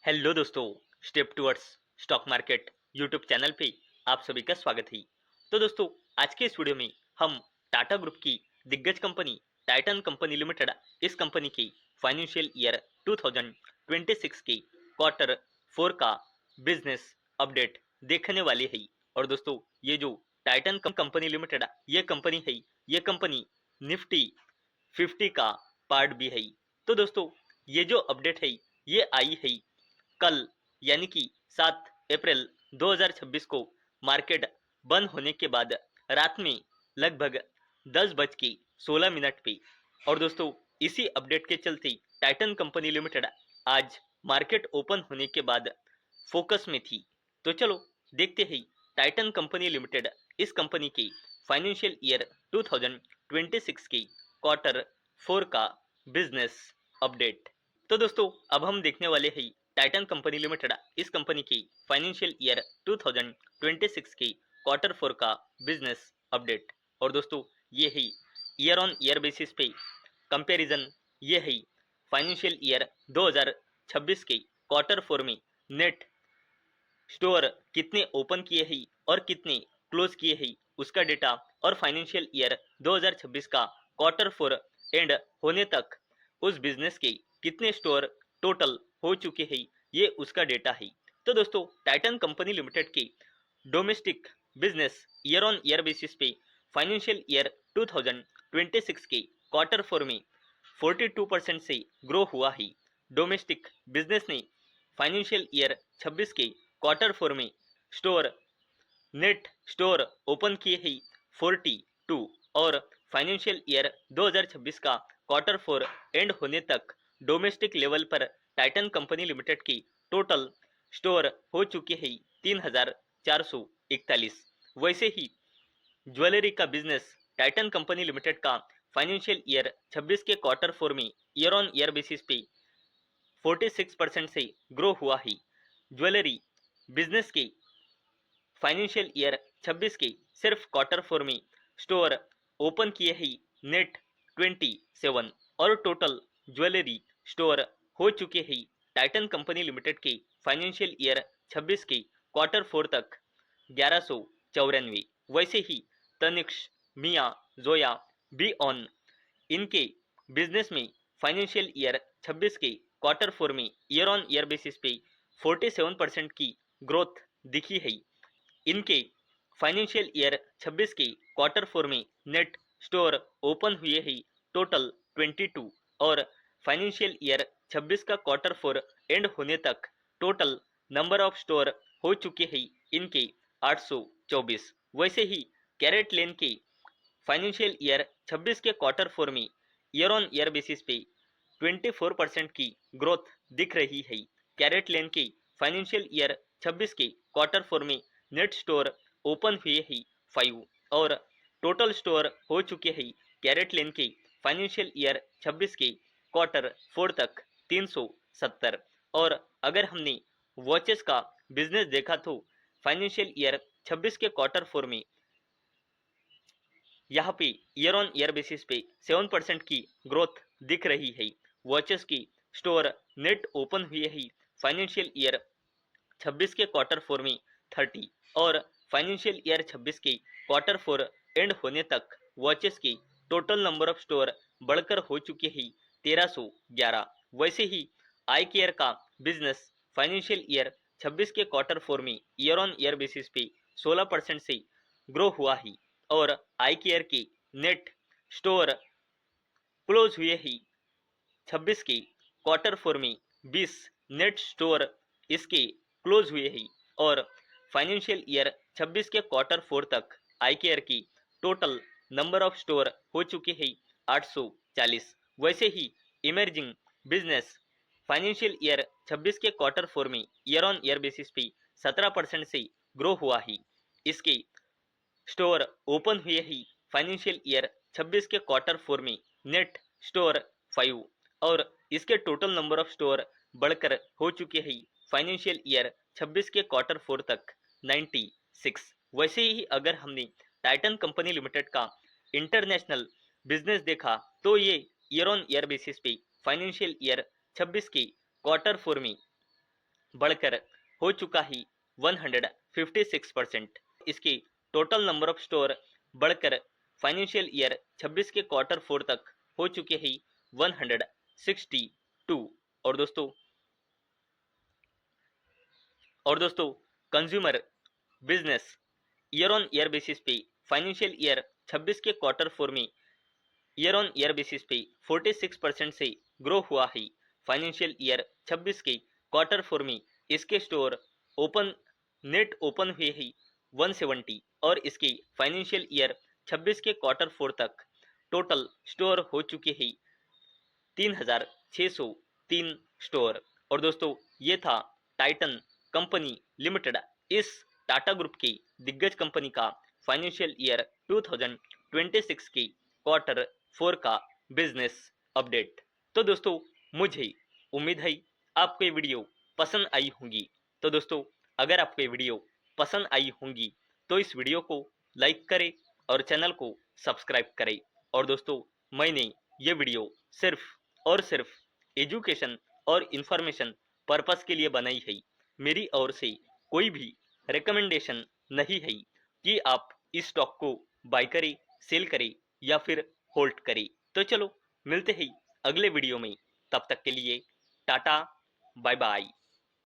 Hello दोस्तों, step towards stock market YouTube channel पे आप सभी का स्वागत है। तो दोस्तों, आज के इस वीडियो में हम टाटा ग्रुप की दिग्गज कंपनी टाइटन कंपनी लिमिटेड इस कंपनी की फाइनेंशियल ईयर 2026 के क्वार्टर 4 का बिजनेस अपडेट देखने वाले हैं। और दोस्तों, ये जो टाइटन कंपनी लिमिटेड ये कंपनी है, ये कंपनी निफ्टी 50 का पार्ट भी है। तो दोस्तों, ये जो अपडेट है ये आई है कल, यानी कि 7 अप्रैल 2026 को मार्केट बंद होने के बाद रात में लगभग 10:16 पे। और दोस्तों, इसी अपडेट के चलते टाइटन कंपनी लिमिटेड आज मार्केट ओपन होने के बाद फोकस में थी। तो चलो देखते हैं टाइटन कंपनी लिमिटेड इस कंपनी के फाइनेंशियल ईयर 2026 के क्वार्टर 4 का बिजनेस अपडेट। तो दोस्तों, अब हम देखने वाले हैं टाइटन कंपनी लिमिटेड इस कंपनी की फाइनेंशियल ईयर 2026 के क्वार्टर 4 का बिजनेस अपडेट। और दोस्तों, ये है ईयर ऑन ईयर बेसिस पे कंपैरिजन। ये है फाइनेंशियल ईयर 2026 के क्वार्टर 4 में नेट स्टोर कितने ओपन किए हैं और कितने क्लोज किए हैं उसका डेटा, और फाइनेंशियल ईयर 2026 का क्वार्टर 4 एंड होने तक उस बिजनेस के कितने स्टोर टोटल हो चुके हैं ये उसका डेटा है। तो दोस्तों, टाइटन कंपनी लिमिटेड के domestic business year on year basis पे फाइनेंशियल ईयर 2026 के क्वार्टर 4 में 42% से ग्रो हुआ है। डोमेस्टिक बिजनेस ने फाइनेंशियल ईयर 26 के क्वार्टर 4 में स्टोर नेट स्टोर ओपन किए हैं 42, और फाइनेंशियल ईयर 2026 का क्वार्टर 4 एंड होने तक डोमेस्टिक लेवल पर टाइटन कंपनी लिमिटेड की टोटल स्टोर हो चुके हैं 3441। वैसे ही ज्वेलरी का बिजनेस टाइटन कंपनी लिमिटेड का फाइनेंशियल ईयर 26 के क्वार्टर 4 में ईयर ऑन ईयर बेसिस पे 46% से ग्रो हुआ है। ज्वेलरी बिजनेस के फाइनेंशियल ईयर 26 के सिर्फ क्वार्टर 4 में स्टोर ओपन किए ही नेट 27, और टोटल ज्वेलरी स्टोर हो चुके हैं टाइटन कंपनी लिमिटेड के फाइनेंशियल ईयर 26 के क्वार्टर 4 तक 1194। वैसे ही तनिक्स, मिया, जोया, बी ऑन, इनके बिजनेस में फाइनेंशियल ईयर 26 के क्वार्टर 4 में ईयर ऑन ईयर बेसिस पे 47% की ग्रोथ दिखी है। इनके फाइनेंशियल ईयर 26 के क्वार्टर 4 में नेट स्टोर ओपन हुए ही टोटल 22, और फाइनेंशियल ईयर 26 का क्वार्टर 4 एंड होने तक टोटल नंबर ऑफ स्टोर हो चुके हैं इनके 824। वैसे ही कैरेट लेन के फाइनेंशियल ईयर 26 के क्वार्टर 4 में ईयर ऑन ईयर बेसिस पे 24% की ग्रोथ दिख रही है। कैरेट लेन के फाइनेंशियल ईयर 26 के क्वार्टर 4 में नेट स्टोर ओपन हुए ही 5, और टोटल स्टोर हो चुके हैं कैरेट लेन के फाइनेंशियल ईयर 26 के क्वार्टर 4 तक 370। और अगर हमने वॉचेस का बिजनेस देखा तो फाइनेंशियल ईयर 26 के क्वार्टर 4 में यहाँ पे ईयर ऑन ईयर बेसिस पे 7% की ग्रोथ दिख रही है। वॉचेस की स्टोर नेट ओपन हुए ही फाइनेंशियल ईयर 26 के क्वार्टर 4 में 30, और फाइनेंशियल ईयर 26 के क्वार्टर 4 एंड होने तक वॉचेस की टोटल नंबर ऑफ स्टोर बढ़कर हो चुके हैं 1311। वैसे ही आई केयर का बिजनेस फाइनेंशियल ईयर 26 के क्वार्टर 4 में ईयर ऑन ईयर बेसिस पे 16% से ग्रो हुआ है, और आई केयर के नेट स्टोर क्लोज हुए ही 26 के क्वार्टर 4 में 20 नेट स्टोर इसके क्लोज हुए ही, और फाइनेंशियल ईयर 26 के क्वार्टर 4 तक आई केयर की टोटल नंबर ऑफ स्टोर हो चुके हैं 840। वैसे ही इमर्जिंग बिजनेस फाइनेंशियल ईयर 26 के क्वार्टर 4 में ईयर ऑन ईयर बेसिस पे 17% से ग्रो हुआ है। इसके स्टोर ओपन हुए ही फाइनेंशियल ईयर 26 के क्वार्टर 4 में नेट स्टोर 5, और इसके टोटल नंबर ऑफ स्टोर बढ़कर हो चुके हैं फाइनेंशियल ईयर 26 के क्वार्टर 4 तक 96। वैसे ही अगर हमने टाइटन कंपनी लिमिटेड का इंटरनेशनल बिजनेस देखा तो ये ईयर ऑन ईयर बेसिस पे फाइनेंशियल ईयर 26 के क्वार्टर 4 में बढ़कर हो चुका ही 156%। इसके टोटल नंबर ऑफ स्टोर बढ़कर फाइनेंशियल ईयर 26 के क्वार्टर 4 तक हो चुके ही 162। और दोस्तों consumer business year on year basis पे फाइनेंशियल ईयर 26 के क्वार्टर 4 में ईयर ऑन ईयर बेसिस पे 46% से ग्रो हुआ है। फाइनेंशियल ईयर 26 के क्वार्टर 4 में इसके स्टोर ओपन नेट ओपन हुए ही 170 और इसके फाइनेंशियल ईयर 26 के क्वार्टर 4 तक टोटल स्टोर हो चुके हैं 3603 स्टोर। और दोस्तों ये था टाइटन कंपनी लिमिटेड, इस टाटा ग्रुप की दिग्गज कंपनी का फाइनेंशियल ईयर 2026 की क्वार्टर 4 का बिजनेस अपडेट। तो दोस्तों मुझे उम्मीद है आपको ये वीडियो पसंद आई होंगी। तो दोस्तों अगर आपको ये वीडियो पसंद आई होंगी तो इस वीडियो को लाइक करें और चैनल को सब्सक्राइब करें। और दोस्तों मैंने ये वीडियो सिर्फ और सिर्फ एजुकेशन और इंफॉर्मेशन पर्पस के लिए बनाई है। मेरी ओर से कोई भी रिकमेंडेशन नहीं है कि आप इस स्टॉक को बाय करें, सेल करें या फिर होल्ड करें। तो चलो मिलते हैं अगले वीडियो में, तब तक के लिए टाटा, बाय बाय।